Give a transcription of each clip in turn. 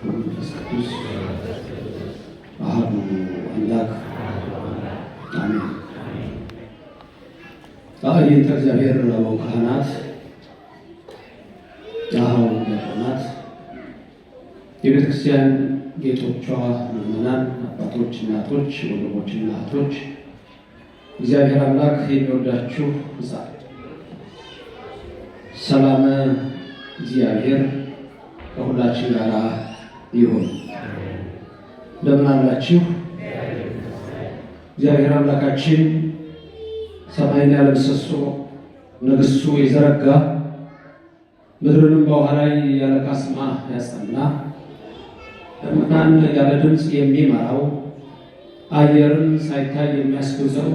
መንፈስ ቅዱስ አሐዱ አምላክ አሜን። አይንተ እግዚአብሔር አበው ካህናት፣ አኀው ዲያቆናት፣ የቤተ ክርስቲያን ጌጦቿ ምዕመናን፣ አባቶች፣ እናቶች፣ ወንድሞችና እህቶች፣ እግዚአብሔር አምላክ የሚወዳችሁ ሕፃን ሰላም እግዚአብሔር ከሁላችን ጋር ይሁን። እንደምን አላችሁ? እግዚአብሔር አምላካችን ሰማይን ያለ ምሰሶ ንግሥቱ የዘረጋ ምድርንም በውሃ ላይ ያለ ካስማ ያጸና ደመናን ያለ ድምፅ የሚመራው አየርን ሳይታይ የሚያስገዘው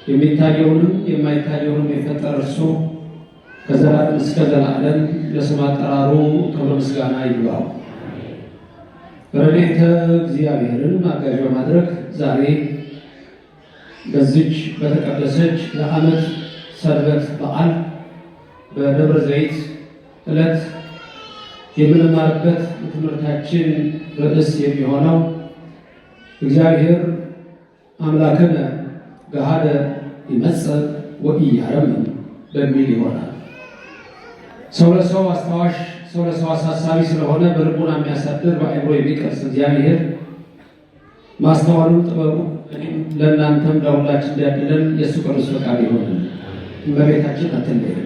የሚታየውንም የማይታየውንም የፈጠረ እርሱ ከዘላለም እስከ ዘላለም ለስም አጠራሩ ክብር ምስጋና ይግባው። ረድኤተ እግዚአብሔርን አጋዥ በማድረግ ዛሬ በዚች በተቀደሰች የዓመት ሰንበት በዓል በደብረ ዘይት ዕለት የምንማርበት የትምህርታችን ርዕስ የሚሆነው እግዚአብሔር አምላክነ ገሃደ ይመጽእ ወኢያረምም በሚል ይሆናል። ሰው ለሰው አስታዋሽ፣ ሰው ለሰው አሳሳቢ ስለሆነ በልቡና የሚያሳድር በአእምሮ የሚቀርጽ እግዚአብሔር ማስተዋሉን ጥበቡ ለእናንተም ለሁላችን እንዲያድለን የእሱ ቅዱስ ፈቃድ ይሆንልን። እመቤታችን አትለየን።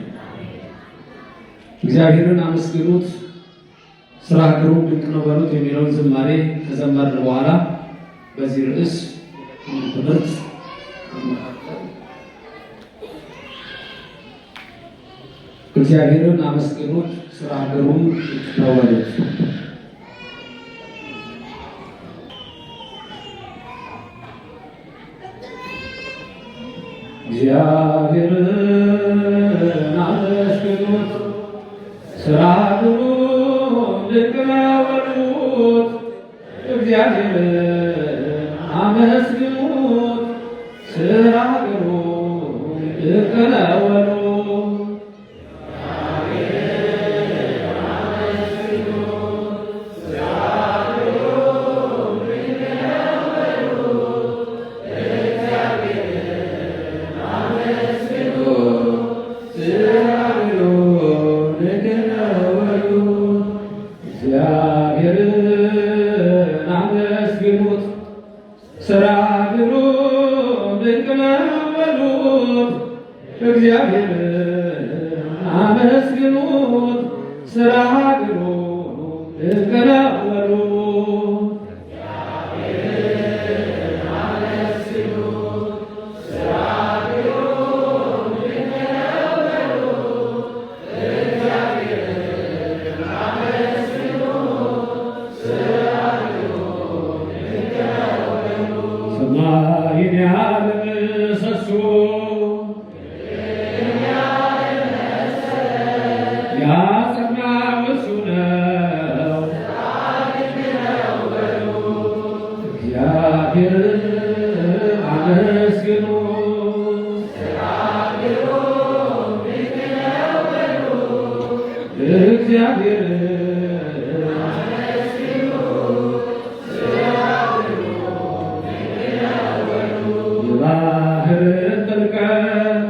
እግዚአብሔርን አመስግኑት፣ ስራ ግሩም ድንቅ ነው በሉት የሚለውን ዝማሬ ከዘመርን በኋላ በዚህ ርዕስ ትምህርት እግዚአብሔርን አመስግኑት፣ ስራ ግሩም ነው በሉት። እግዚአብሔርን አመስግኑት፣ ስራ ግሩም ድንቅ ነው በሉት። እግዚአብሔርን አመስግኑት፣ ስራ ግሩም ድንቅ ነው በሉት። ስራ ግሩም ድንቅ ነው በሉት። እግዚአብሔርን አመስግኑት፣ ስራ ግሩም ድንቅ ነው በሉት። ሰማይን ያለ ምሰሶ ያጸናው እርሱ ነው። እግዚአብሔርን አመስግኑ፣ እግዚአብሔርን የባህርን ጥልቀት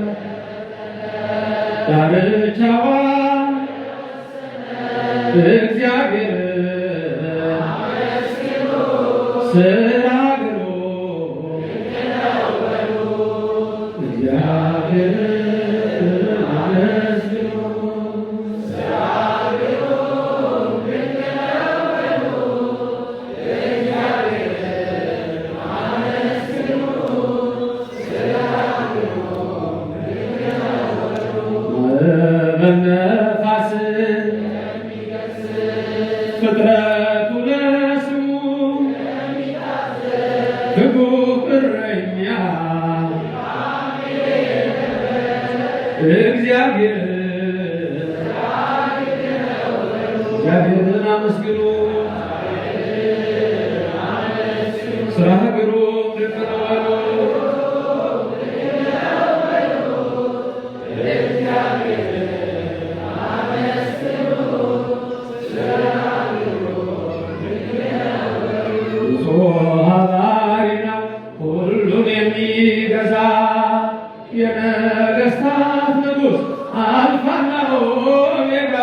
ዳርቻዋን እግዚአብሔርን ስራ ግሩም እግዚአብሔርን አመስግኑ። በነፋስ ፍጥረቱ ለስሙ ትጉህ እረኛ እግዚአብሔርን አመስግኑ። ስራህ ግሩም ድንቅ ነው በሉ። እግዚአብሔርን የነገሥታት ንጉሥ አልፋና ኦሜጋ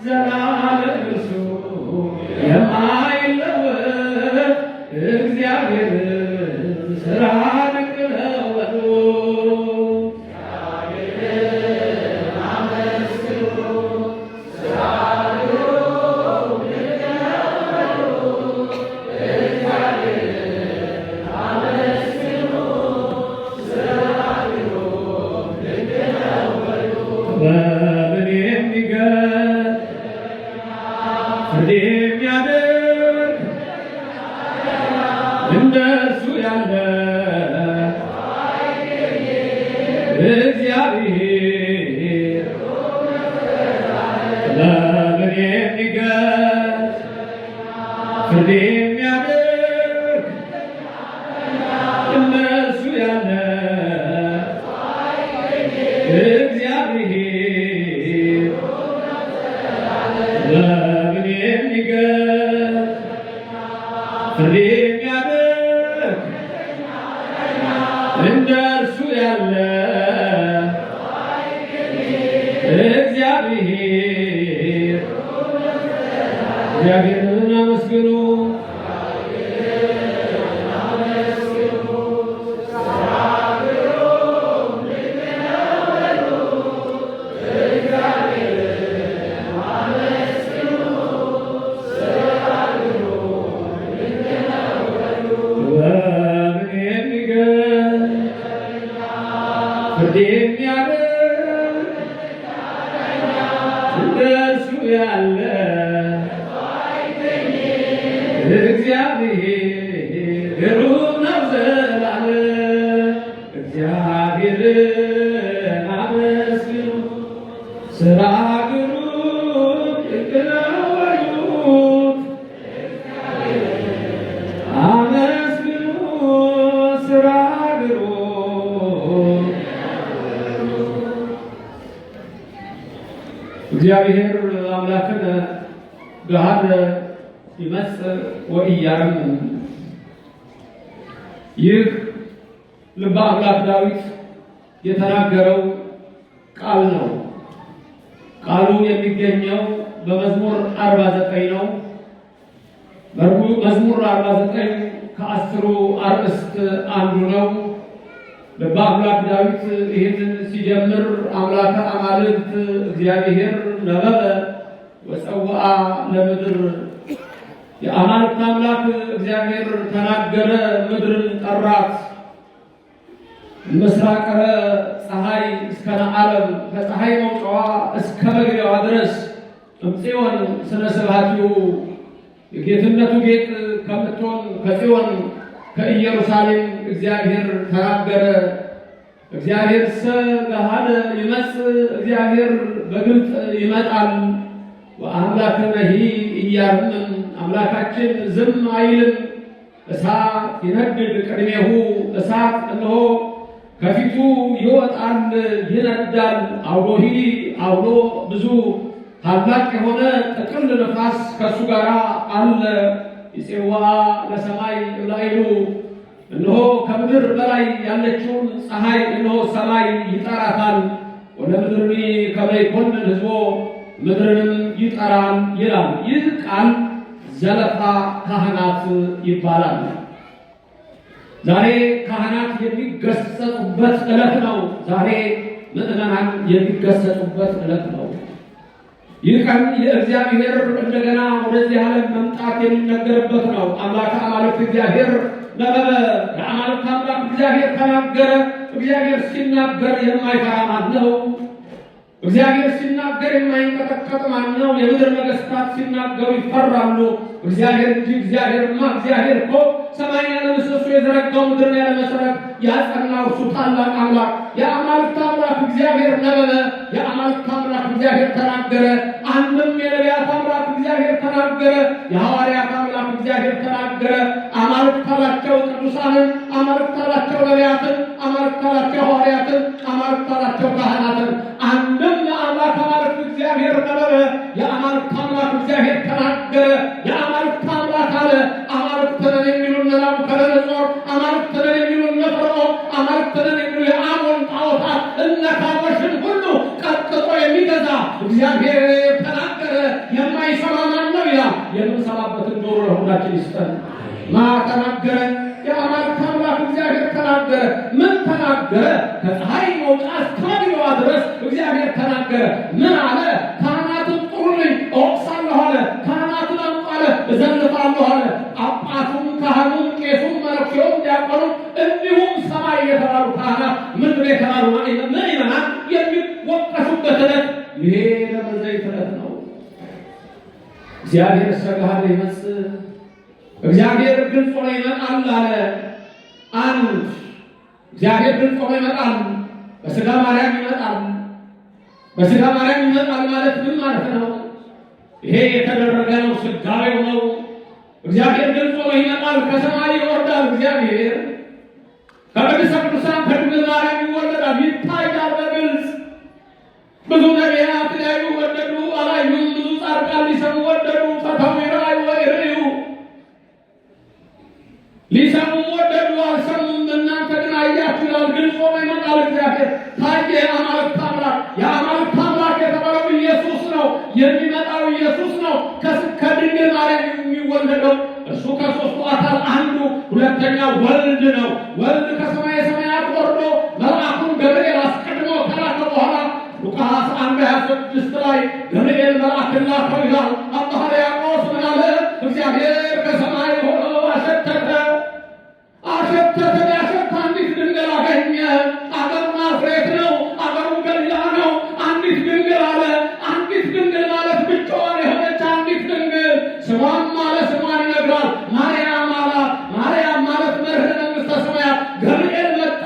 ዘላለም እርሱ የማይለወጥ እግዚአብሔር ሥራ ድንቅ ነው በሉ። በምን የሚገርም ፍርድ የሚያደርግ እንደሱ ያለ እግዚአብሔር በምን የሚገርም ፍርድ የሚያደርግ እንደሱ ያለ እግዚአብሔር በምን የሚገርም ፍርድ የሚያደርግ እንደ እርሱ ያለ እግዚአብሔር። እግዚአብሔርን አመስግኑ። በምን የሚገርም ፍርድ የሚያደርግ እንደሱ ያለ እግዚአብሔር ግሩም ነው ዘላለም። እግዚአብሔርን አመስግኑ። ሥራ ግሩም ድንቅ ነው በሉት። አመስግኑ። ሥራ ግሩም እግዚአብሔር አምላክነ ገሃደ ይመጽእ ወኢያርምም። ይህ ልበ አምላክ ዳዊት የተናገረው ቃል ነው። ቃሉ የሚገኘው በመዝሙር 49 ነው። መዝሙር 49 ከ10 አርእስት አንዱ ነው። ልበ አምላክ ዳዊት ይህንን ሲጀምር አምላከ አማልክት እግዚአብሔር ነበበ ወፀውአ ለምድር፣ የአማልክት አምላክ እግዚአብሔር ተናገረ፣ ምድርን ጠራት። ምስራቀ ፀሐይ እስከ ነዓለም፣ ከፀሐይ መውጫዋ እስከ መግቢያዋ ድረስ እምጽዮን ስነ ስብሐቲሁ፣ የጌትነቱ ጌጥ ከምትሆን ከጽዮን ከኢየሩሳሌም እግዚአብሔር ተናገረ። እግዚአብሔር ገሃደ ይመጽእ፣ እግዚአብሔር በግልጥ ይመጣል። ወአምላክነሂ ኢያርምም፣ አምላካችን ዝም አይልም። እሳት ይነድድ ቅድሜሁ፣ እሳት እነሆ ከፊቱ ይወጣል ይነዳል። አውሎሂ አውሎ ብዙ ታላቅ የሆነ ጥቅል ነፋስ ከእሱ ጋር አለ። ይፄዋ ለሰማይ ላይሉ፣ እነሆ ከምድር በላይ ያለችውን ፀሐይ እነሆ ሰማይ ይጠራታል። ወደ ምድርኒ ከመ ይኰንን ሕዝቦ፣ ምድርንም ይጠራል ይላል። ይህ ቃል ዘለፋ ካህናት ይባላል። ዛሬ ካህናት የሚገሰጹበት ዕለት ነው። ዛሬ ምዕመናን የሚገሰጹበት ዕለት ነው። ይህ ቀን የእግዚአብሔር እንደገና ወደዚህ ዓለም መምጣት የሚነገርበት ነው። አምላከ አማልክት እግዚአብሔር ነበበ፣ የአማልክት አምላክ እግዚአብሔር ተናገረ። እግዚአብሔር ሲናገር የማይፈራ ማን ነው? እግዚአብሔር ሲናገር የማይንቀጠቀጥ ማን ነው? የምድር ነገሥታት ሲናገሩ ይፈራሉ። እግዚአብሔር እንጂ እግዚአብሔርማ እግዚአብሔር እኮ ሰማይን ያለ ምሰሶ የዘረጋው ምድርን ያለ መሠረት ያጸናው እሱ ታላቅ አምላክ የአማልክት አምላክ እግዚአብሔር ነበበ። የአማልክት አምላክ እግዚአብሔር ተናገረ። አንድም የነቢያት አምላክ እግዚአብሔር ተናገረ። የሐዋርያት አምላክ እግዚአብሔር ተናገረ። አማልክት አላቸው ቅዱሳንን፣ አማልክት አላቸው ነቢያትን፣ አማልክት አላቸው ሐዋርያትን፣ አማልክት አላቸው ካህናትን። አንድም የአምላክ አማልክት እግዚአብሔር ነበበ። የአማልክት አምላክ እግዚአብሔር ተናገረ። የአማልክት አምላክ አለ። አማልክት ነን የሚሉ እነ ናቡከደነፆር፣ አማልክት ነን የሚሉ እነ ፈርዖን፣ አማልክት ነን የሚሉ የአሞን ነካቦችን ሁሉ ቀጥቅጦ የሚገዛ እግዚአብሔር ተናገረ። የማይሰማ ማን ነው ይላል። የምንሰማበትን ጆሮ ለሁላችን ይስጠን። ተናገረ? የአማልክት አምላክ እግዚአብሔር ተናገረ። ምን ተናገረ? ከፀሐይ መውጫ እስከ መግቢያዋ ድረስ እግዚአብሔር ተናገረ። ምን አለ? ካህናቱን ጥሩልኝ እወቅሳለሁ አለ። ካህናቱን አምጡ አለ፣ እዘልፋለሁ አለ። ጳጳሱም፣ ካህኑም፣ ቄሱም፣ መነኩሴውም፣ ዲያቆኑም እንዲሁም ሰማይ የተባሉ ካህናት፣ ምድር የተባሉ ምዕመናን የሚወቀሱበት ዕለት ይሄ ደብረ ዘይት ዕለት ነው። እግዚአብሔር ሰጋደ ይመጽእ፣ እግዚአብሔር ግልጽ ሆኖ ይመጣል አለ። አንድ እግዚአብሔር ግልጽ ሆኖ ይመጣል፣ በሥጋ ማርያም ይመጣል። በሥጋ ማርያም ይመጣል ማለት ምን ማለት ነው? ይሄ የተደረገ ነው፣ ሥጋዌው ነው። እግዚአብሔር ግልጽ ሆኖ ይመጣል፣ ከሰማይ ይወርዳል። እግዚአብሔር ከቅድስተ ቅዱሳን ከድንግል ማርያም ይወለዳል፣ ይታያል በግልጽ። ብዙ ነቢያት ሊያዩ ወደዱ፣ አላዩም። ብዙ ጻድቃን ሊሰሙ ወደዱ፣ ፈተው ይራዩ ወይርዩ። ሊሰሙ ወደዱ፣ አልሰሙም። እናንተ ግን አያችሁ ይላል። ግልጽ ሆኖ ይመጣል እግዚአብሔር። ታየ የአማልክት አምላክ። የአማልክት አምላክ የተባለው ኢየሱስ ነው። የሚመጣው ኢየሱስ ነው። ከድንግል ማርያም የሚወለደው እሱ ከሦስቱ አካል አንዱ ሁለተኛው ወልድ ነው። ወልድ ከሰማየ ሰማያት ወርዶ መልአኩን ገብርኤል አስቀድሞ ከላከ በኋላ ሉቃስ 1:26 ላይ ገብርኤል መልአክን ላከው ይላል። አባ ሕርያቆስ ምን አለ? እግዚአብሔር ከሰማይ ሆኖ አሸተተ። ሊያሸት አንዲት ድንግል አገኘ። አገሩ ናዝሬት ነው። አገሩ ገሊላ ነው። አንዲት ድንግል አለ። አንዲት ድንግል ማለት ብቻዋን የሆነች አንዲት ድንግል። ስሟን ማለት ስሟን ይነግራል። ማርያም አላት። ማርያም ማለት መርህነ መንግሥተ ሰማያት። ገብርኤል መጣ፣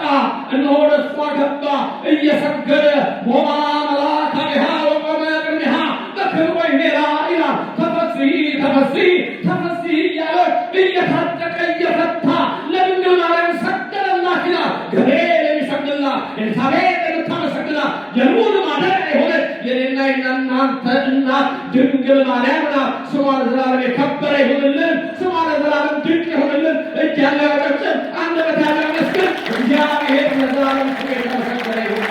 እነሆ ወደ እሷ ገባ እየሰገደ ሞማ መልአከ ቢሃ ወቆመ ቅድሚሃ በክብር ወይኔላ ይላል። ተፈሥሒ ተፈሥሒ ተፈሥሒ እያለ እየታጠቀ እየፈታ ለድንግል ማርያም ሰገደላት ይላል። ገብርኤል የሚሰግድላት፣ ኤልሳቤጥ የምታመሰግናት የልዑል ማደሪያ የሆነች የኔና የእናንተ እናት ድንግል ማርያም ናት። ስሟ ለዘላለም የከበረ ይሁንልን። ስሟ ለዘላለም ድንቅ ይሁንልን። እጅ ያለው ያጨብጭብ፣ አንደበት ያለው ያመስግን። እግዚአብሔር ለዘላለም ስሙ የተመሰገነ ይሁን።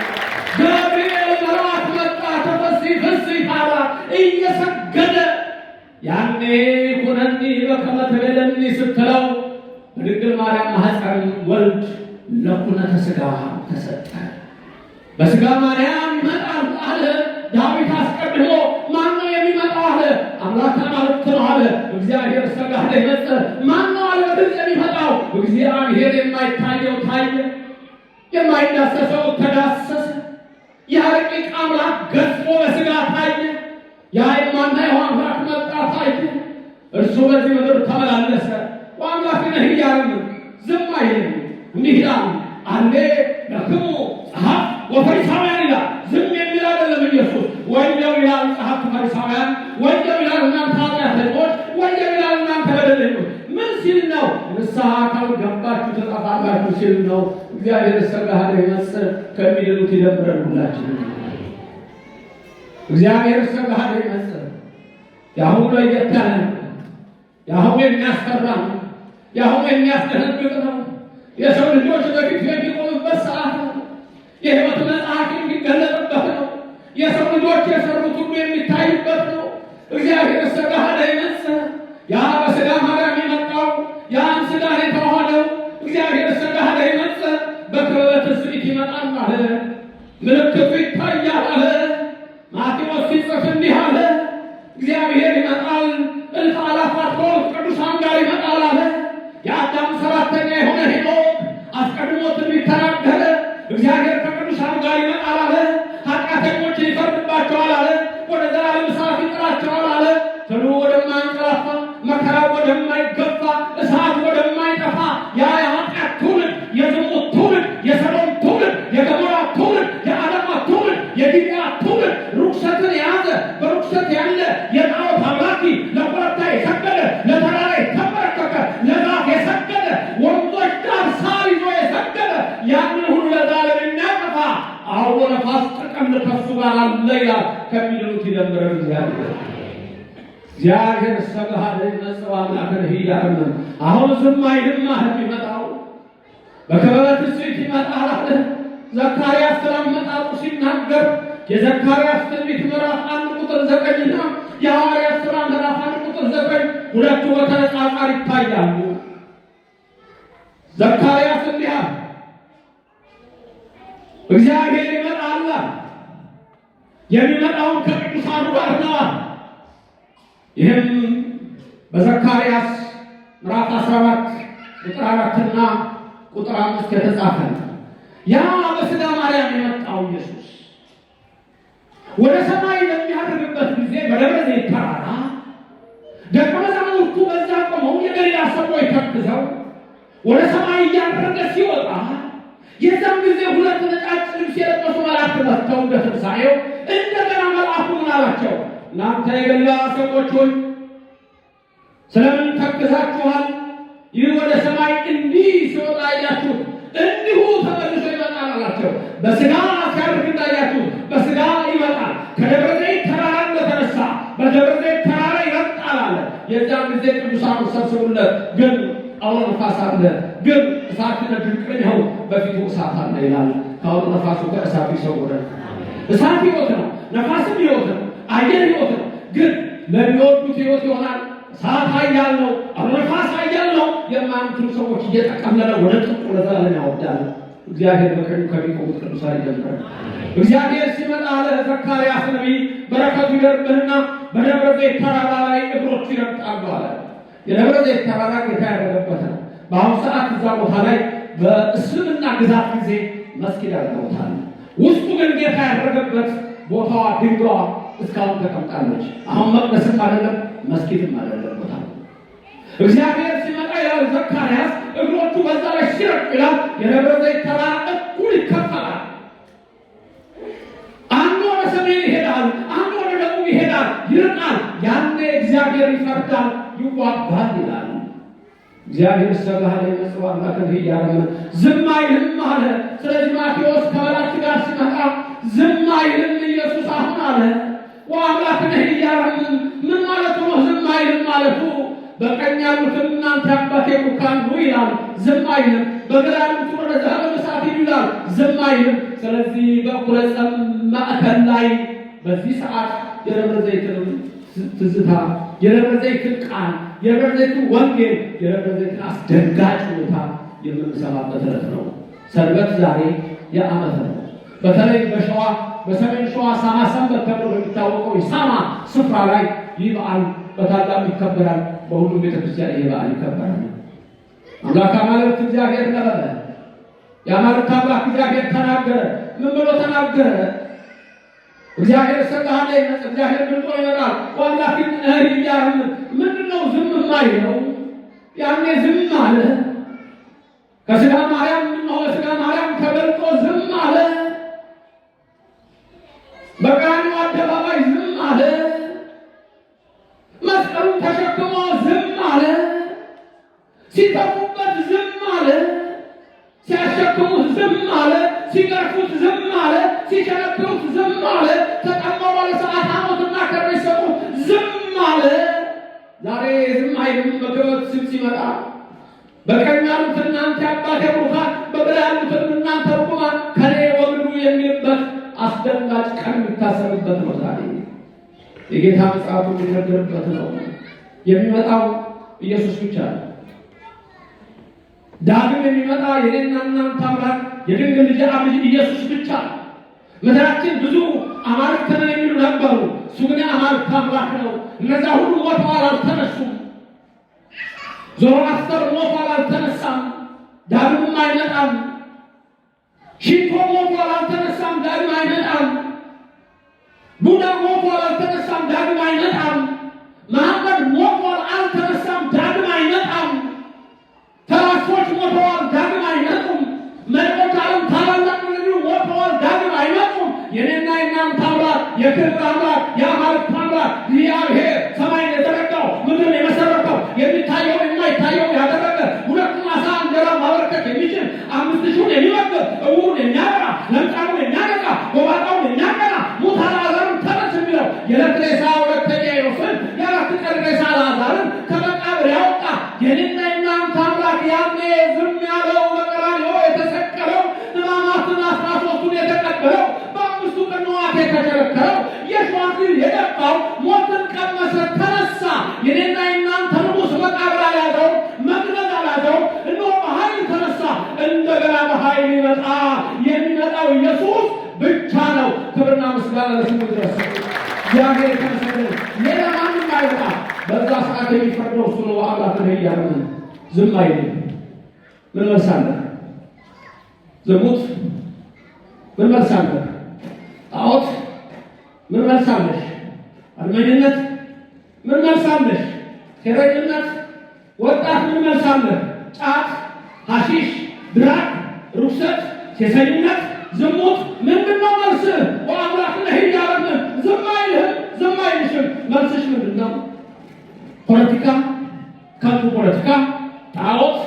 ገብርኤል መልአክ መጣ፣ ተፈሥሒ ፍሥሒ አላት እየሰገደ። ያኔ ኩነኒ በከመ ትቤለኒ ስትለው በድንግል ማርያም ማኅፀን ወልድ ለኩነተ ሥጋ ተሰጠ። በሥጋ ማርያም ይመጣል አለ ዳዊት አስቀድሞ። ማነው የሚመጣው አለ? አምላከ አማልክት ነው አለ። እግዚአብሔር ሰጋደ ይመጽእ። ማነው አለ በግልጽ የሚመጣው? እግዚአብሔር የማይታየው ታየ፣ የማይዳሰሰው ተዳሰሰ። የረቂቅ አምላክ ገዝፎ በሥጋ ታየ። ያ የማናየው አምላክ መጣ ታየ። እርሱ በዚህ ምድር ተመላለሰ። ወአምላክ ነህ እያለ ዝም አይልም። እንዲህ ይላል፣ አሌ ለክሙ ጸሐፍት ወፈሪሳውያን ይላል። ዝም የሚል አይደለም ኢየሱስ። ወየው ይላል ጸሐፍት ፈሪሳውያን፣ ወየው ይላል እናንተ ኃጢአተኞች፣ ወየው ይላል እናንተ በደለኞች። ምን ሲል ነው? ንስሐ ካልገባችሁ ትጠፋላችሁ ሲል ነው። እግዚአብሔር ሰጋደ ይመጽእ ከሚድኑት ይደምረን ሁላችንም። እግዚአብሔር ሰጋደ ይመጽእ። የአሁኑ ለየት ያለ ነው። የአሁኑ የሚያስፈራ ነው። የአሁኑ የሚያስደነግጥ ነው። የሰው ልጆች በፊት የሚቆሙበት ሰዓት ነው። የሕይወት መጽሐፍ የሚገለጥበት ነው። የሰው ልጆች የሰሩት ሁሉ የሚታይበት ነው። እግዚአብሔር ሰጋደ ይመጽእ። ያ በሥጋ ማርያም የመጣው ያን ሥጋን የተዋሃደው እግዚአብሔር ሰጋደ ይመጽእ። በክብረ ትስብእት ይመጣል አለ። ምልክቱ ይታያል አለ። ማቴዎስ ሲጽፍ እንዲህ አለ፣ እግዚአብሔር ይመጣል፣ እልፍ አእላፋት ከወልድ ቅዱሳን ጋር ይመጣል አለ። የአዳም ሰራተኛ የሆነ ሄኖክ አስቀድሞ ትንቢት ተናገረ። እግዚአብሔር ከቅዱሳን ጋር ይመጣል አለ። ኃጢአተኞችን ይፈርድባቸዋል አለ። ወደ ዘላለም እሳት ይጥላቸዋል አለ። ትሉ ወደማይንቀላፋ፣ መከራ ወደማይገፋ፣ እሳት ወደማይጠፋ ያ የኃጢአት ትውልድ፣ የዝሙት ትውልድ፣ የሰዶም ትውልድ፣ የገሞራ ትውልድ፣ የአዳማ ትውልድ፣ የጊብዓ ትውልድ ርኩሰትን የያዘ በርኩሰት ያለ የጣዖት አምላኪ፣ ለኮረብታ የሰገደ፣ ለተራራ የተንበረከከ፣ ለዛፍ የሰገደ፣ ወንዞች ዳር ሳር ይዞ የሰገደ ያንን ሁሉ ለዘላለም የሚያጠፋ አውሎ ነፋስ ጥቅምት ከሱ ጋር አለ ይላል። ከሚድኑት ይደምረን እግዚአብሔር ሰጋደ ይመጽእ አምላከ እያለ አሁን ዝም አይልም። የሚመጣው በክብረ ትስብእት ይመጣል አለ። ዘካርያስ ስላመጣጡ ሲናገር የዘካርያስ ትንቢት ምዕራፍ 1 ቁጥር 9 እና የሐዋርያት ሥራ ምዕራፍ 1 ቁጥር 9 ሁለቱ በተነጻጻሪ ይታያሉ። ዘካርያስ እንዲህ አለ፣ እግዚአብሔር ይመጣል፣ የሚመጣውን ከቅዱሳኑ ጋር ነው። ይህም በዘካርያስ ምዕራፍ 14 ቁጥር 4 እና ቁጥር 5 የተጻፈ ነው። ያ በሥጋ ማርያም የመጣው ኢየሱስ ወደ ሰማይ በሚያርግበት ጊዜ በደብረ ዘይት ተራራ ደቀ መዛሙርቱ በዛ ቆመው የገሊላ ሰዎች ተክዘው ወደ ሰማይ እያረገ ሲወጣ የዛን ጊዜ ሁለት ነጫጭ ልብስ የለበሱ መላእክት መጥተው እንደ ትንሣኤው እንደገና መልአኩ ምን አላቸው? እናንተ የገሊላ ሰዎች ሆይ ስለምን ተክዛችኋል? ይህ ወደ ሰማይ እንዲህ ሲወጣ አያችሁት፣ እንዲሁ ተመልሶ ይመጣል አላቸው። በሥጋ ሲያርግ እንዳያችሁት በሥጋ ይመጣል። ከደብረ ዘይት ተራራ እንደተነሳ በደብረ ዘይት ተራራ ይወጣል አለ። የዛን ጊዜ ቅዱሳኑ ሰብስቡለት፣ ግን አውሎ ነፋስ አለ፣ ግን እሳት ነድቅን ይኸው በፊቱ እሳት አለ ይላል። ከአውሎ ነፋሱ ከእሳቱ ይሰውረን። እሳት ሕይወት ነው፣ ነፋስም ሕይወት ነው፣ አየር ሕይወት ነው። ግን ለሚወዱት ሕይወት ይሆናል። እሳት ኃያል ነው፣ አውሎ ነፋስ ኃያል ነው። የማያምኑ ሰዎች እየጠቀለለ ወደ ጥልቁ ለዘላለም ያወርዳል። እግዚአብሔር በቀኙ ከሚቆሙት ቅዱሳን ይጀምራል። እግዚአብሔር ሲመጣ ለዘካርያስ ነቢይ በረከቱ ይደርብህና በደብረ ዘይት ተራራ ላይ እግሮቹ ይረግጣሉ አለ። የደብረ ዘይት ተራራ ጌታ ያደረገበት ነው። በአሁኑ ሰዓት እዛ ቦታ ላይ በእስልምና ግዛት ጊዜ መስጊድ አድርገውታል። ውስጡ ግን ጌታ ያደረገበት ቦታዋ ድንጋዋ እስካሁን ተቀምጣለች። አሁን መቅደስም አይደለም መስጊድም አይደለም ቦታ። እግዚአብሔር ሲመጣ ይላል ዘካርያስ እግሮቹ በዛ ላይ ሲረግጡ ይላል የደብረ ዘይት ተራራ እኩል ይከፈላል። አንዱ ወደ ሰሜን ይሄዳል፣ አንዱ ወደ ደቡብ ይሄዳል፣ ይርቃል። ያኔ እግዚአብሔር ይፈርዳል፣ ይዋጋል ይላል። እግዚአብሔር ሰላህ የመጽዋ አምላክን እያለ ዝም አይልም አለ። ስለዚህ ማቴዎስ ከመላእክት ጋር ሲመጣ ዝም አይልም ኢየሱስ አሁን አለ ወአምላክን እያለ ምን ማለት ነው? ዝም አይልም ማለቱ በቀኝ ያሉትን እናንተ አባቴ ቡካን ነው ይላል፣ ዝም አይልም። በግራ ያሉትን ወደ ዘላለም እሳት ይላል፣ ዝም አይልም። ስለዚህ በኩለ ጸም ማዕከል ላይ በዚህ ሰዓት የደብረ ዘይትን ትዝታ፣ የደብረ ዘይትን ቃል፣ የደብረ ዘይትን ወንጌል፣ የደብረ ዘይትን አስደንጋጭ ሁኔታ የምንሰማበት ዕለት ነው። ሰንበት ዛሬ የዓመት ነው። በተለይ በሸዋ በሰሜን ሸዋ ሳማ ሰንበት ተብሎ የሚታወቀው የሳማ ስፍራ ላይ ይህ በዓል በታላቅ ይከበራል። በሁሉም ቤተክርስቲያን ይህ በዓል ይከበራል። አምላክ አማልክት እግዚአብሔር ነበረ። የአማልክት አምላክ እግዚአብሔር ተናገረ። ምን ብሎ ተናገረ? እግዚአብሔር ሰላም ላይ እግዚአብሔር ብልጦ ይመጣል። ወአምላክን እያለ ምንድነው ዝም የማይለው? ያኔ ዝም አለ። ከሥጋ ማርያም ምነው በሥጋ ማርያም ተገልጦ ዝም አለ። በቀራንዮ አደባባይ ዝም አለ። መስቀሉን ተሸክሞ ዝም አለ። ሲተፉበት ዝም አለ። ሲያሸክሙት ዝም አለ። ሲገርፉት ዝም አለ። ሲሸነክሩት ዝም አለ። ተቀመው ለሰዓት ሐሞትና ከርቤ ሲሰጡት ዝም አለ። ዛሬ ዝም አይልም። በክብረት ስም ሲመጣ በቀኝ ያሉት እናንተ አባቴ ቡሩካን፣ በግራ ያሉት እናንተ ርጉማን ከኔ ወግዱ የሚልበት አስደንጋጭ ቀን የሚታሰብበት ነው። ዛሬ የጌታ ምጽአቱ የሚነገርበት ነው። የሚመጣው ኢየሱስ ብቻ ነው። ዳግም የሚመጣ የኔና እናንተ አምላክ የድንግል ልጅ አብ ኢየሱስ ብቻ ነው። ምድራችን ብዙ አማልክት ነው የሚሉ ነበሩ። እሱ ግን አማልክት አምላክ ነው። እነዛ ሁሉ ሞተዋል፣ አልተነሱም። ዞሮአስተር ሞቷል፣ አልተነሳም፣ ዳግም አይመጣም። ሽቶ ሞቷል፣ አልተነሳም፣ ዳግም አይመጣም። ቡዳ ሞቷል፣ አልተነሳም፣ ዳግም አይመጣም። መሐመድ ሞቷል፣ አልተነሳም፣ ዳግም አይመጣም። ተራሶች ሞተዋል፣ ዳግም አይመጡም። መለኮት ዓለም ታላላቅ ነቢዩ ሞተዋል፣ ዳግም አይመጡም። የኔና የእናንተ አምላክ የክብር አምላክ የአማልክት አምላክ እግዚአብሔር ሰማይን የዘረጋው ምድርን የመሰረተው የሚታየው የማይታየው ያደረገ ሁለቱን ዓሣ እንጀራ ማበርከት የሚችል 5000 የሚመግብ ዕውሩን የሚያበራ ለምጻሙን የሚያነቃ ጎባጣውን የሚያቀና ሙታን አልዓዛርን ተነስ የሚለው የዕለት ሬሳ ሁለተኛ ዮሴፍ የአራት ቀን ሬሳ አልዓዛርን ከመቃብር ያወጣ የኔና የእናንተ አምላክ ያኔ ዝም ያለው በቀራንዮ የተሰቀለው ሕማማትን 13 ክብርና ምስጋና ለስሙ ይድረስ። እግዚአብሔር የተመሰገነ። ሌላ ማንም አይወጣ። በዛ ሰዓት የሚፈርደው እሱ ነው። አምላክ ነው እያለ ዝም አይልም። ምን መልስ አለ? ዝሙት ምን መልስ አለ? ጣዖት ምን መልስ አለሽ? አድመኝነት ምን መልስ አለሽ? ሴረኝነት ወጣት ምን መልስ አለ? ጫት፣ ሐሺሽ፣ ድራግ፣ ርኩሰት፣ ሴሰኝነት፣ ዝሙት ምንድነው መልስ? ወአምላክ ነህ እያለ ዝም አይልህም፣ ዝም አይልሽም። መልስሽ ምንድነው? ፖለቲካ፣ ከንቱ ፖለቲካ፣ ጣዖት፣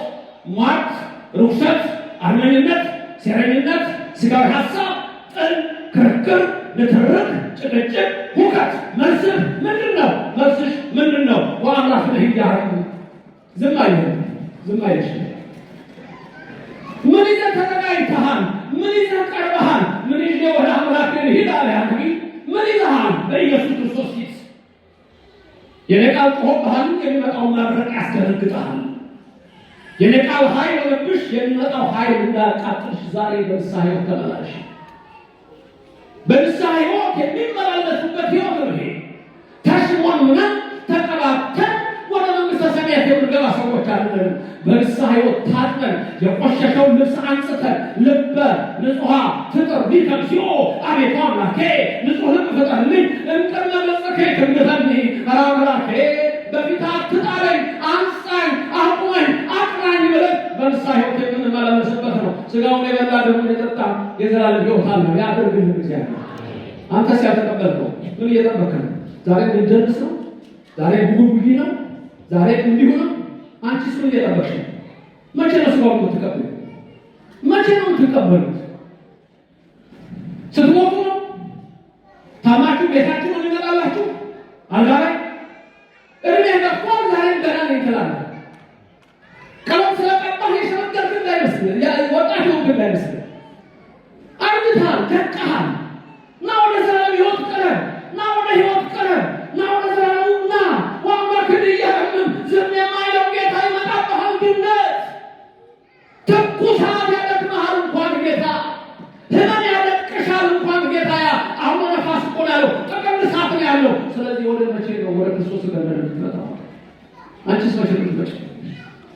ሟርት፣ ርኩሰት፣ አድመኝነት፣ ሴረኝነት፣ ስጋዊ ሀሳብ፣ ጥል፣ ክርክር፣ ንትርክ፣ ጭቅጭቅ፣ ሁከት። መልስህ ምንድነው? መልስሽ ምንድነው? ወአምላክ ነህ እያለ ዝም አይልህም፣ ዝም አይልሽም። ምን ይዘህ ተዘጋጅተሃል? ምን ይዘህ ቀርበሃል? ምን ይዤ ወደ አምላክ ልሂድ አለ ያንቢ። ምን ይዘሃል? በኢየሱስ ክርስቶስ ፊት የኔ ቃል ጮኸብሃል፣ የሚመጣው መብረቅ ያስደነግጥሃል። የኔ ቃል ኃይል ሆነብሽ፣ የሚመጣው ኃይል እንዳያቃጥልሽ ዛሬ በንስሐ ሕይወት ተመላለሽ። በንስሐ ሕይወት የሚመላለሱበት ሕይወት ነው ይሄ። ተሽሞንሙነን ተቀባብተን ወደ መንግሥተ ሰማያት የምንገባ ሰዎች አለን። በንስሐ ሕይወት ታጥበን የቆሸሸውን ልብስ አንጽተን ልበ ንጹሐ ፍጥር ሊከ እግዚኦ አቤቱ አምላኬ ንጹሕ ልብ ፍጠርልኝ እምቅድመ ገጽከ ትምክህተኒ። ኧረ አምላኬ በፊትህ አትጣለኝ፣ አንጻኝ፣ አቁመኝ፣ አቅናኝ ብለን በንስሐ ሕይወት የምንመላለስበት ነው። ሥጋውን የበላ ደሙን የጠጣ የዘላለም ሕይወት አለው። ያድርግልህ እግዚአብሔር። አንተስ ያልተቀበልከው ምን እየጠበቅህ ነው? ዛሬ ልትደንስ ነው? ዛሬ ጉጉጉጊ ነው? ዛሬ እንዲሁ ነው? አንቺስ ምን እየጠበቅሽ ነው? መቼ ነው ሥጋውን የምትቀበሉት? መቼ ነው የምትቀበሉት? ስትሞቱ ነው? ታማችሁ ቤታችሁ ነው የሚመጣላችሁ? አልጋ ላይ እድሜ ገፍቷል፣ ዛሬም ገና ነው ትላለህ። ቀለም ስለቀባህ የሸመገልክ እንዳይመስልህ፣ ወጣት የሆንክ እንዳይመስልህ። አርጅተሃል፣ ደቅሃል። ና ወደ ዘላለም ሕይወት ቅረብ፣ ና ወደ ሕይወት ቅረብ፣ ና ወደ ዘላለሙ ና። ወአምላክን እያለምን ዝም የማይለው ጌታ ይመጣብሃል። ድንገት ትኩሳት ያደክምሃል እንኳን ጌታ፣ ህመም ያደቅሻል እንኳን ጌታ። አሁን ነፋስ እኮ ነው ያለው፣ ጥቅም እሳት ነው ያለው። ስለዚህ ወደ መቼ ነው ወደ ክርስቶስ ገመድ የምትመጣው? አንቺስ መቼ ነው የምትመጪው?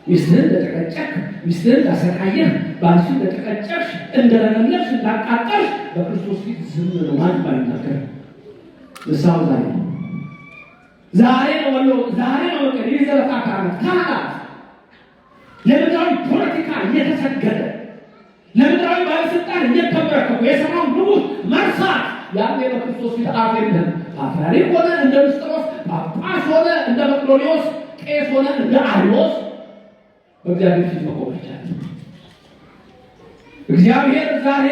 ሚስትህን እንደጨቀጨቅ፣ ሚስትህን እንዳሰቃየህ፣ ባልሽን እንደጨቀጨቅሽ፣ እንደለመለሽ፣ እንዳቃጠልሽ በክርስቶስ ፊት ዝም ነው። ማንም አይናገርም። ንስሐው ዛሬ ነው። ዛሬ ነው ወሎ፣ ዛሬ ነው ወቀ የዘለፋ ካህናት ለምድራዊ ፖለቲካ እየተሰገደ ለምድራዊ ባለስልጣን እየተበረከቡ የሰማውን ንጉሥ መርሳት። ያኔ በክርስቶስ ፊት አፍ የለህም። ፓትርያርክ ሆነ እንደ ንስጥሮስ፣ ጳጳስ ሆነ እንደ መቅዶንዮስ፣ ቄስ ሆነ እንደ አርዮስ በእግዚአብሔር ፊት መቆም ይቻላል። እግዚአብሔር ዛሬ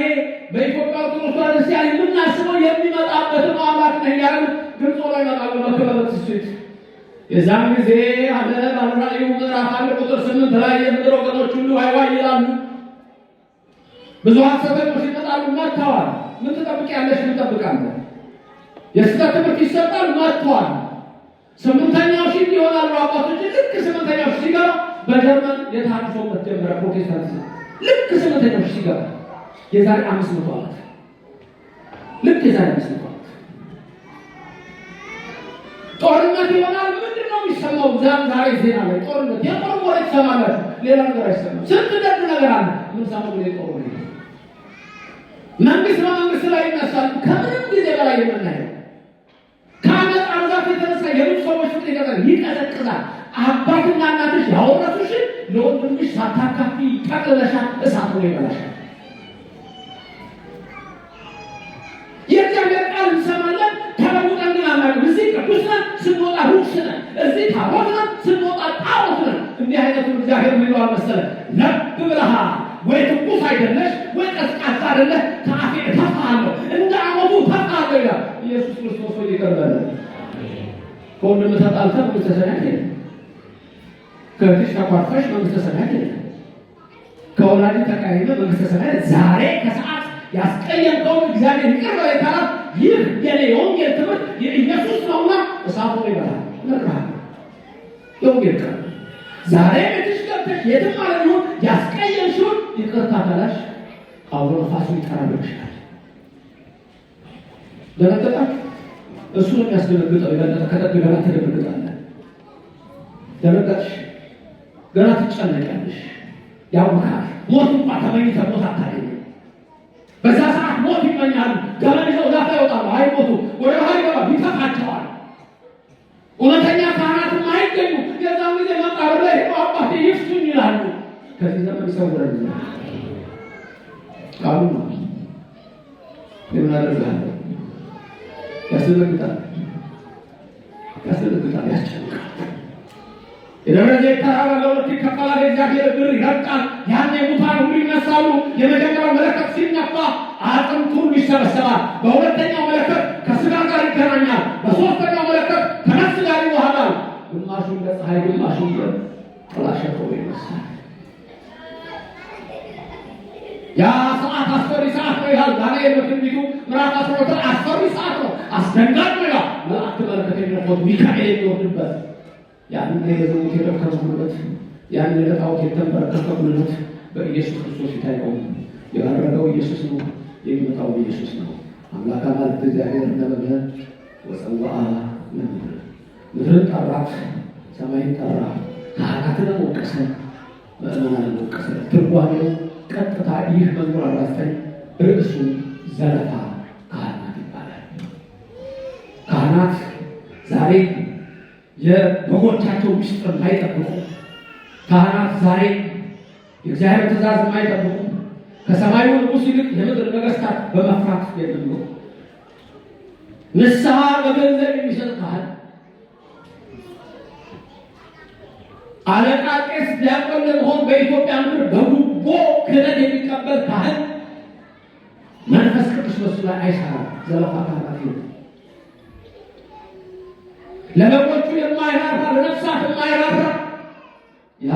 በኢትዮጵያ ኦርቶዶክስ ክርስቲያን የምናስበው የሚመጣበትን አምላክ ነው እያልን ግልጽ ሆኖ ይመጣል። በክበበት ፊት የዛን ጊዜ አለ ባለራእዩ ምዕራፍ 1 ቁጥር 8 ላይ የምድር ወገኖች ሁሉ ዋይ ይላሉ። ብዙ ሐሰተኞች ይመጣሉ፣ መጥተዋል። ምን ትጠብቂያለሽ? ምን ትጠብቃለህ? የስህተት ትምህርት ይሰጣል፣ መጥተዋል። 8ኛው ሺህ ይሆናሉ አባቶች። ልክ 8ኛው ሺህ ሲገባ በጀርመን የታድሶ መጀመሪያ ፕሮቴስታንት ልክ 8ኛው ሺህ ሲገባ የዛሬ 500 ዓመት ልክ የዛሬ 500 ዓመት ጦርነት ይሆናል። ምንድን ነው የሚሰማው? ዛሬ ዜና ላይ ጦርነት፣ የጦር ወሬ ትሰማላችሁ፣ ሌላ ነገር አይሰማም። ስንት ደግ ነገር አለ። ምን ሰማው? የጦር ወሬ። መንግስት በመንግስት ላይ ይነሳል። ከምንም ጊዜ በላይ የምናየው ከአመት አብዛት የተነሳ የብዙ ሰዎች ፍቅር ይቀዘቅዛል። አባትና እናትሽ ያወረሱሽን ለወንድምሽ ሳታካፊ ጠቅልለሻል፣ እሳት ሆኖ ይበላሻል። የእግዚአብሔር ቃል እንሰማለን፣ ተለውጠን ግን አናውቅም። እዚህ ቅዱስ ነን፣ ስንወጣ ርኩስ ነን። እዚህ ታቦት ነን፣ ስንወጣ ጣዖት ነን። እንዲህ አይነቱን እግዚአብሔር ምን ይለዋል መሰለህ? ለብ ብለሃል፣ ወይ ትኩስ አይደለሽ፣ ወይ ቀዝቃዛ አይደለህ፣ ከአፌ እተፋሃለሁ፣ እንደ አመቱ እተፋሃለሁ ይላል ኢየሱስ ክርስቶስ። ወይ ይቀርበለ ከወንድም ተጣልተህ መንግሥተ ሰማያት የለም። ከእህትሽ ተኳርፈሽ መንግሥተ ሰማያት የለም። ከወላጅ ተቃይመ መንግሥተ ሰማያት ዛሬ ከሰዓት ያስቀየምከውን እግዚአብሔር ይቅር በለኝ ካላት ይህ የኔ የወንጌል ትምህርት የኢየሱስ ነውና እሳቱ ይበላል። ነቅራል የወንጌል ቃል ዛሬ ቤትሽ ገብተሽ የትም አለሚሆን ያስቀየምሽውን ይቅርታ ካላሽ አውሎ ነፋሱ ይጠራልብሻል። ደነገጣችሁ? እሱ ነው የሚያስደነግጠው። የበለጠ ከጠብ ገና ትደነግጣለህ። ደነገጥሽ፣ ገና ትጨነቂያለሽ። ያውቃል። ሞት እንኳን ተመኝተህ ሞት አታገኝም። በዛ ሰዓት ሞት ይመኛሉ። ገመድ ይዘው ዛፍ ያወጣሉ። አይሞቱ ወደ ባህር ይገባሉ፣ ይተፋቸዋል። እውነተኛ ካህናትም አይገኙ። የዛን ጊዜ መቃብር ላይ አባቴ ይፍቱኝ ይላሉ። ከዚህ ዘመን ይሰውረን ቃሉ ነው። ምን አደርጋለሁ? ያስደነግጣል፣ ያስጨንቃል። የደረጀ ተራራ ለሁለት ይከፈላል። የእግዚአብሔር ብር ይረግጣል። ያኔ ሙታን ሁሉ ይነሳሉ። የመጀመሪያው መለከት ሲነፋ አጥንት ሁሉ ይሰበሰባል። በሁለተኛው መለከት ከስጋ ጋር ይገናኛል። በሶስተኛው መለከት ከነፍስ ጋር ይዋሃዳል። ግማሹ እንደ ፀሐይ፣ ግማሹ እንደ ጥላሸት ሆኖ ይነሳል። ያ ሰዓት አስፈሪ ሰዓት ነው ይላል ዳንኤል በትንቢቱ ምዕራፍ 12 አስፈሪ ሰዓት ነው፣ አስደንጋጭ ነው ይላል። መላእክት መለከት የሚነፉት ሚካኤል የሚወርድበት ያንን የዘሙት የደከሙበት ያንን ለጣዖት የተንበረከኩበት በኢየሱስ ክርስቶስ ፊት አይቆምም። የባረከው ኢየሱስ ነው፣ የሚመጣው ኢየሱስ ነው። አምላክ ማለት እግዚአብሔር ነበረ ወሰዋአ ለምድር፣ ምድርን ጠራት፣ ሰማይን ጠራ፣ ካህናትን ወቀሰ፣ ምእመናንን ወቀሰ። ትርጓሜው ቀጥታ ይህ መዝሙር 49 ርዕሱ ዘለፋ ካህናት ይባላል። ካህናት ዛሬ የበጎቻቸው ምስጢር የማይጠብቁ ካህናት ዛሬ የእግዚአብሔር ትእዛዝ የማይጠብቁ ከሰማዩ ንጉሥ ይልቅ የምድር ነገሥታት በመፍራት የሚኖሩ ንስሐ በገንዘብ የሚሰጥ ካህን፣ አለቃ፣ ቄስ፣ ዲያቆን ለመሆን በኢትዮጵያ ምድር በጉቦ ክህነት የሚቀበል ካህን መንፈስ ቅዱስ በሱ ላይ አይሰራም። ዘለፋ ካህናት ነው። ለበጎቹ የማይራራ ለነፍሳት የማይራራ ያ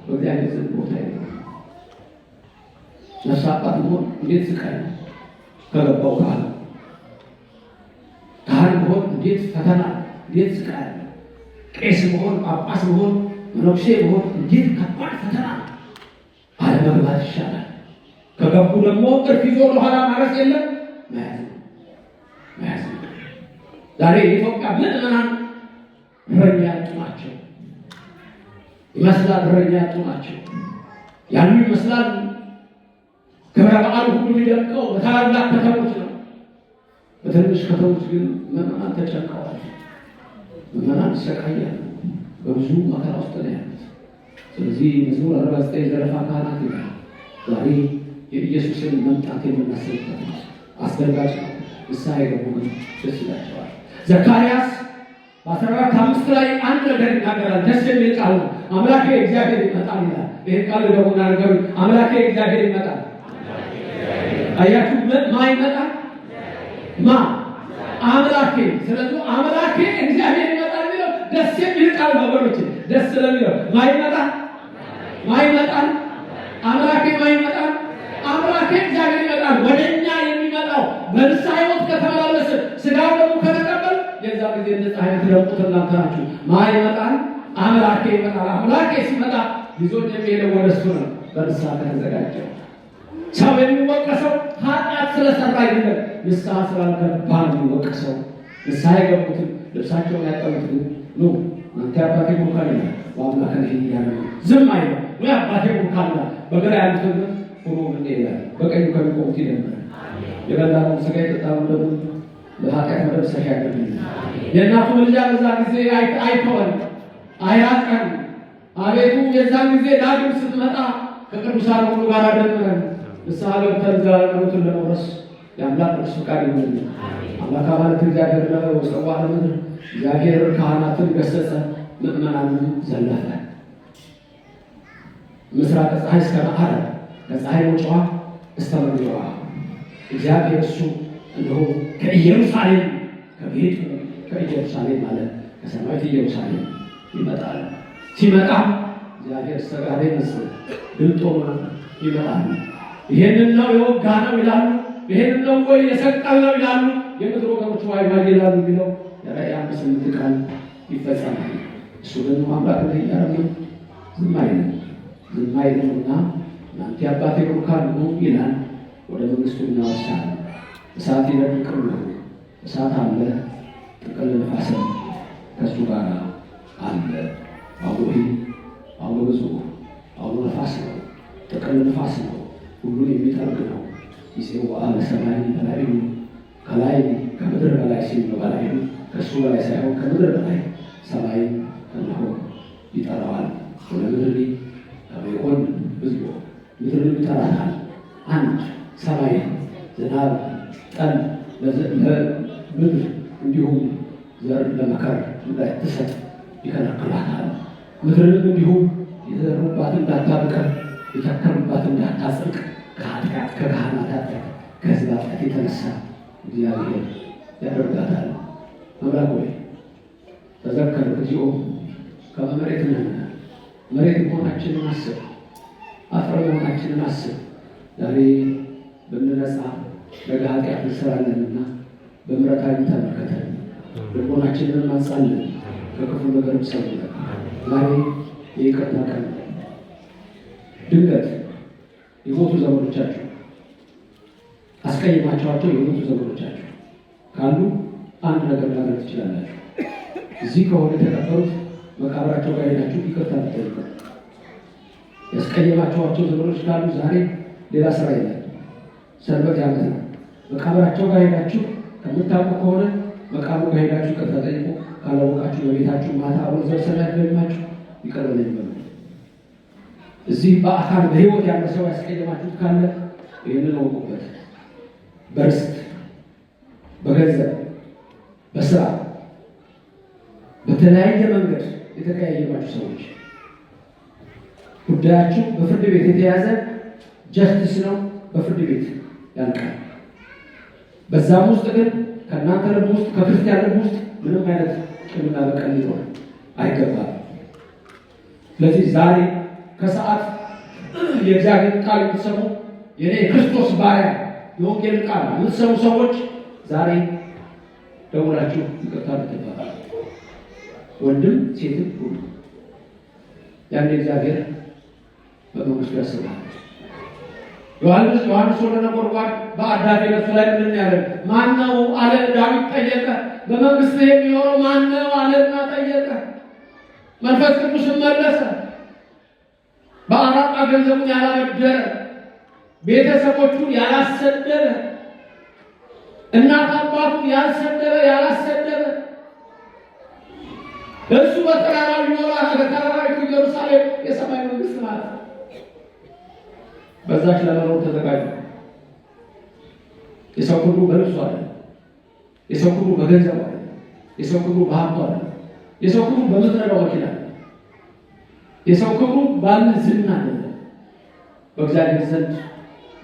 በእግዚአብሔር ዘንድ ቦታ የለም። ነፍስ አባት መሆን እንዴት ስቃይ ነው! ከገባው ካህን መሆን እንዴት ፈተና፣ እንዴት ስቃይ ነው! ቄስ መሆን፣ ጳጳስ መሆን፣ መነኩሴ መሆን እንዴት ከባድ ፈተና! አለመግባት ይሻላል። ከገቡ ደግሞ እርፍ ይዞ ለኋላ ማረስ የለም መያዝ ነው። ዛሬ የኢትዮጵያ ምዕመናን እረኛ ያጡ ናቸው። ይመስላል እረኛ ያጡ ናቸው። ያሉ ይመስላል ክብረ በዓሉ ሁሉ የሚደምቀው በታላላቅ ከተሞች ነው። በትንሽ ከተሞች ግን ምዕመናን ተጨንቀዋል። ምዕመናን ይሰቃያሉ። በብዙ መከራ ውስጥ ነው ያሉት። ስለዚህ መዝሙር 49 ዘለፋ ካህናት ይላል። ዛሬ የኢየሱስን መምጣት የምናስብበት አስደንጋጭ ነው። ንስሐ የገቡ ግን ደስ ይላቸዋል። ዘካርያስ በ14:5 ላይ አንድ ነገር ይናገራል። ደስ የሚል ቃል ነው። አምላኬ እግዚአብሔር ይመጣል ይላል። ይህን ቃል ደግሞ ናገሩ። አምላኬ እግዚአብሔር ይመጣል። አያችሁ፣ ማ ይመጣል? አምላኬ። ስለዚህ አምላኬ እግዚአብሔር ይመጣል የሚለው ደስ የሚል ቃል ነው ወገኖች። ደስ ስለሚለው ማ ይመጣል? አምላኬ ማ ይመጣል? አምላኬ እግዚአብሔር ይመጣል። ወደኛ የሚመጣው በንስሐ ሕይወት ከተመላለስን ስጋው ደግሞ ከተቀበል የዛ ጊዜ ንጽሐ ሕይወት ለውጡት እናንተ ናችሁ። ማ ይመጣል? አምላኬ ይመጣል። አምላኬ ሲመጣ ይዞን የሚሄደው ወደ እሱ ነው። በንስሐ ከተዘጋጀው ሰው የሚወቀሰው ኃጢአት ስለሰራ አይደለም፣ ንስሐ ስላልገባ ነው የሚወቀሰው። ንስሐ የገቡትን ልብሳቸውን ያጠቡትን ኑ እናንተ አባቴ ቡርካን ይላል። በአምላክ ላይ እያለ ዝም አይለው ወይ አባቴ ቡርካን ይላል። በግራ ያሉትን ሁሉ ምን ይላል? በቀኙ ከሚቆሙት ይደምራል። የበላነው ስጋ የጠጣነው ደግሞ ለኃጢአት መደምሰሻ ያደርግልናል። የእናቱ ምልጃ በዛ ጊዜ አይተወን አይራቀን። አቤቱ የዛን ጊዜ ዳግም ስትመጣ ከቅዱሳን ሁሉ ጋር ደምረን ንስሐ ገብተን ዘላለማዊነትን ለመውረስ የአምላክ ቅዱስ ፈቃድ ይሁንልን። አምላክ ማለት እግዚአብሔር ነው። ወሰዋ ለምድር እግዚአብሔር ካህናትን ገሰጸ፣ ምእመናንን ዘለፈ። ምስራቅ ፀሐይ እስከ መዓረብ ከፀሐይ መውጫዋ እስከ መግቢያዋ እግዚአብሔር እሱ እነሆ ከኢየሩሳሌም ከቤቱ ከኢየሩሳሌም ማለት ከሰማያዊት ኢየሩሳሌም ይመጣል። ሲመጣ እግዚአብሔር ሰጋዴ መስል ድምጦ ይመጣል። ይሄንን ነው የወጋ ነው ይላሉ። ይሄንን ነው ወይ የሰቀል ነው ይላሉ። የምድር ወገኖች ዋይ ዋይ ይላሉ የሚለው የራእይ 5:8 ቃል ይፈጸማል። እሱ ደግሞ አምላክ ነው ያረጋው። ዝም አይልምና እናንተ አባቴ ቡሩካን ነው ይላል። ወደ መንግስቱ እናወሳለን። እሳት ይነድቅም ነው እሳት አለ፣ ጥቅል ነፋስ ከእሱ ጋር አለ። አውሎ አውሎ ብዙ አውሎ ነፋስ ነው፣ ጥቅል ነፋስ ነው፣ ሁሉን የሚጠርግ ነው። ጊዜው በአለ ሰማይ በላዩ ከላይ ከምድር በላይ ሲል ነው። በላዩ ከእሱ በላይ ሳይሆን ከምድር በላይ ሰማይ እነሆ ይጠራዋል። ወደ ምድር ከመይኮን ብዙ ምድርን ይጠራታል። አንድ ሰማይ ዝናብ ጠል ለምድር እንዲሁም ዘር ለመከር እንዳትሰጥ ይከለክላታል። ምድርንም እንዲሁም የዘሩባት እንዳታበቅል የተከሉባት እንዳታጸድቅ ከኃጢአት ከካህናት ኃጢአት ከሕዝብ ኃጢአት የተነሳ እግዚአብሔር ያደርጋታል። አምላክ ሆይ ተዘከር እግዚኦ ከመ መሬት ነን። መሬት መሆናችንን አስብ፣ አፈር መሆናችንን አስብ። ዛሬ ብንነጻ ነገ ኃጢአት እንሰራለንና በምሕረት ዓይን ተመልከተን፣ ልቦናችንን አንጻልን፣ ከክፉ ነገር ሰውረን። ዛሬ የይቅርታ ቀን። ድንገት የሞቱ ዘመዶቻችሁ አስቀይማችኋቸው የሞቱ ዘመዶቻችሁ ካሉ አንድ ነገር ማድረግ ትችላላችሁ። እዚህ ከሆነ የተቀበሩት መቃብራቸው ጋር ሄዳችሁ ይቅርታ ትጠይቁ። ያስቀየማችኋቸው ዘመዶች ካሉ ዛሬ ሌላ ስራ የለም፣ ሰንበት ያመት ነው። መቃብራቸው ጋር ሄዳችሁ ከምታውቁ ከሆነ መቃብሩ ጋር ሄዳችሁ ይቅርታ ጠይቁ። ካላወቃችሁ በቤታችሁ ማታ አብሮ ዘርሰናት ደግማችሁ ይቅር በለኝ በሉ። እዚህ በአካል በሕይወት ያለ ሰው ያስቀየማችሁት ካለ ይህንን አውቁበት። በርስት በገንዘብ በስራ በተለያየ መንገድ የተቀያየማችሁ ሰዎች ጉዳያችሁ በፍርድ ቤት የተያዘ ጀስቲስ ነው፣ በፍርድ ቤት ያልቃል። በዛም ውስጥ ግን ከእናንተ ልብ ውስጥ ከክርስቲያን ልብ ውስጥ ምንም አይነት ቂምና በቀል ሊኖር አይገባም። ስለዚህ ዛሬ ከሰዓት የእግዚአብሔር ቃል የምትሰሙ የኔ የክርስቶስ ባሪያ የወንጌል ቃል የምትሰሙ ሰዎች ዛሬ ደውላችሁ ይቅርታ ልትባባሉ፣ ወንድም ሴትም ሁሉ ያን እግዚአብሔር በመንግስቱ ያስባል። ዮሐንስ ወልደ ነጎድጓድ በአዳፌ ነፍሱ ላይ ምንድን ያለ ማነው አለ። ዳዊት ጠየቀ፣ በመንግስት የሚኖረው ማነው አለና ጠየቀ። መንፈስ ቅዱስን መለሰ። በአራጣ ገንዘቡን ያላበደረ፣ ቤተሰቦቹን ያላሰደበ፣ እናት አባቱን ያልሰደበ ያላሰደበ እሱ በተራራው ይኖራል። በተራራዊቱ ኢየሩሳሌም የሰማይ መንግስት ማለት ነው። በዛች ለመኖር ተዘጋጁ። የሰው ክብሩ በልብሱ አለ፣ የሰው ክብሩ በገንዘቡ አለ፣ የሰው ክብሩ በሀብቱ አለ፣ የሰው ክብሩ በምትነዳው መኪና አለ፣ የሰው ክብሩ ባለ ዝና አለ። በእግዚአብሔር ዘንድ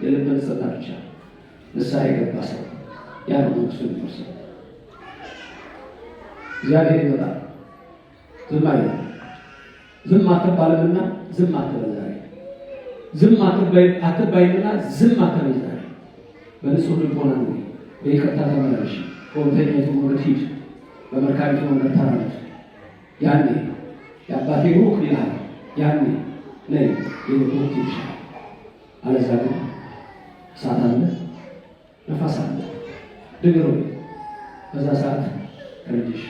የልብ ንጽሕና ብቻ ንስሐ የገባ ሰው ያ ነው መንግስቱን የሚወርሰው። እግዚአብሔር ይመጣል። ዝም አይልም። ዝም አትባልምና ዝም አትበል ዛሬ። ዝም አትባይምና ዝም አትበል ዛሬ። በንጹህ ልቦና ነው፣ በይቅርታ ተመላለሽ፣ በእውነተኛይቱ መንገድ ሂድ፣ በመልካሚቱ መንገድ ተራመድ። ያኔ የአባቴ ሩቅ ይልሃል። ያኔ ነይ የሩቅ ይልሻል። አለዛ ግን እሳት አለ፣ ነፋስ አለ፣ ድንጋይ በዛ ሰዓት ከልጅሽ